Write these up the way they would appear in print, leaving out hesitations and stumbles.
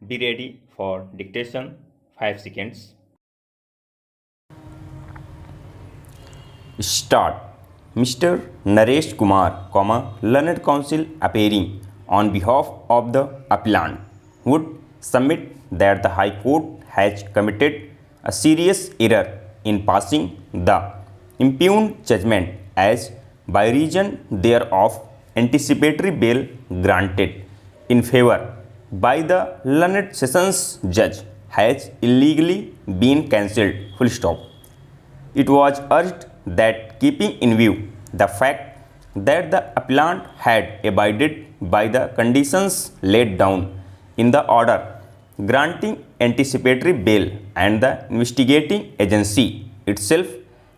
Be ready for dictation. 5 seconds. Start. Mr. Naresh Kumar, Learned Counsel appearing on behalf of the appellant would submit that the High Court has committed a serious error in passing the impugned judgment as by reason thereof anticipatory bail granted in favor by the learned sessions judge has illegally been cancelled. Full stop. It was urged that keeping in view the fact that the appellant had abided by the conditions laid down in the order granting anticipatory bail and the investigating agency itself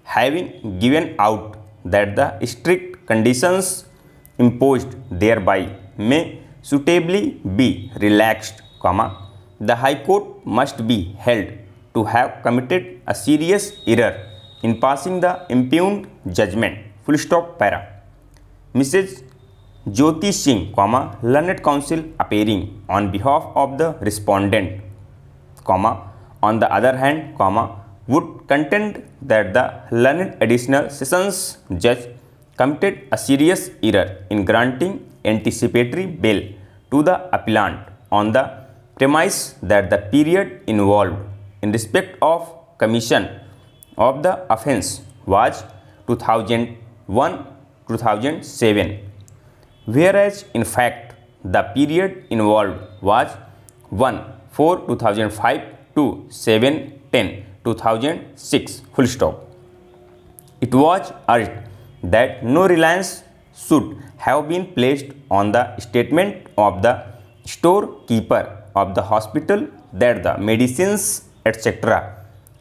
having given out that the strict conditions imposed thereby may suitably be relaxed, the High Court must be held to have committed a serious error in passing the impugned judgment. Full stop. Para. Mrs. Jyoti Singh, Learned Counsel appearing on behalf of the respondent, on the other hand, would contend that the learned additional sessions judge committed a serious error in granting anticipatory bail to the appellant on the premise that the period involved in respect of commission of the offence was 2001-2007, whereas in fact the period involved was 1/4/2005 to 7/10/2006. Full stop. It was urged that no reliance should have been placed on the statement of the storekeeper of the hospital that the medicines etc.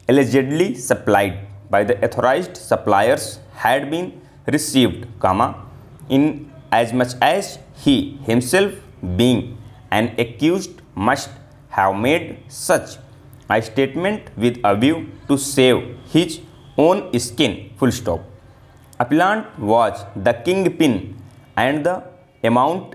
allegedly supplied by the authorized suppliers had been received, in as much as he himself being an accused must have made such a statement with a view to save his own skin. Full stop. Appellant was the kingpin and the amount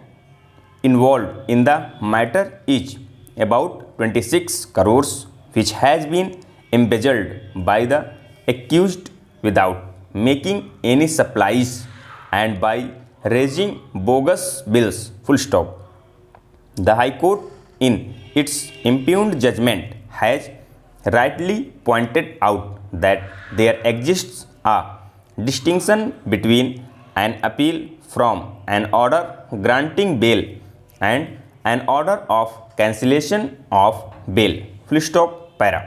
involved in the matter is about 26 crores, which has been embezzled by the accused without making any supplies and by raising bogus bills. Full stop. The High Court in its impugned judgment has rightly pointed out that there exists a distinction between an appeal from an order granting bail and an order of cancellation of bail. Full stop. Para.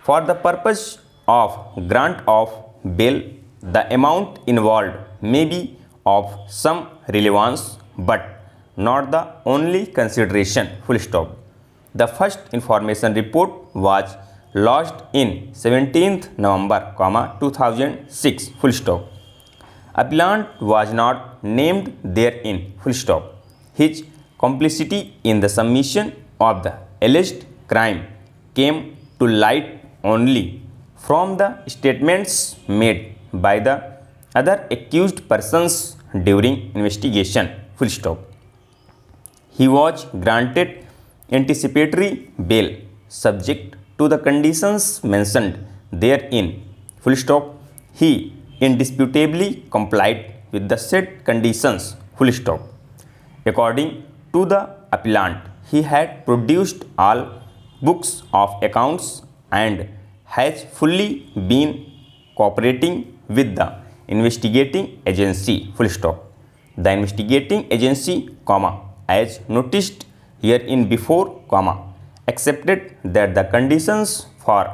For the purpose of grant of bail, the amount involved may be of some relevance but not the only consideration. Full stop. The first information report was lodged in 17th November, 2006. Full stop. Appellant was not named therein. Full stop. His complicity in the submission of the alleged crime came to light only from the statements made by the other accused persons during investigation. Full stop. He was granted anticipatory bail subject to the conditions mentioned therein. Full stop. He indisputably complied with the said conditions. Full stop. According to the appellant, he had produced all books of accounts and has fully been cooperating with the investigating agency. Full stop. The investigating agency, as noticed herein before, accepted that the conditions for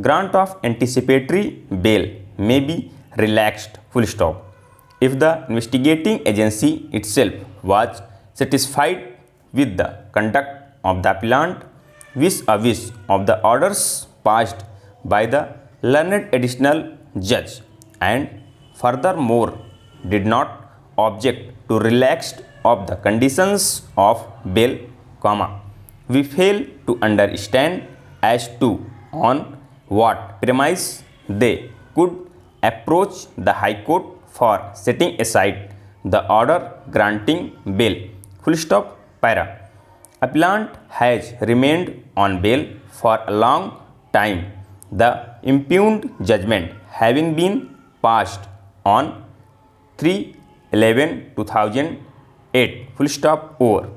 grant of anticipatory bail may be relaxed. Full stop. If the investigating agency itself was satisfied with the conduct of the appellant vis-a-vis of the orders passed by the learned additional judge and furthermore did not object to relaxed of the conditions of bail, we fail to understand as to on what premise they could approach the High Court for setting aside the order granting bail. Full stop. Para. Appellant has remained on bail for a long time, the impugned judgment having been passed on 3/11/2008. Full stop. Over.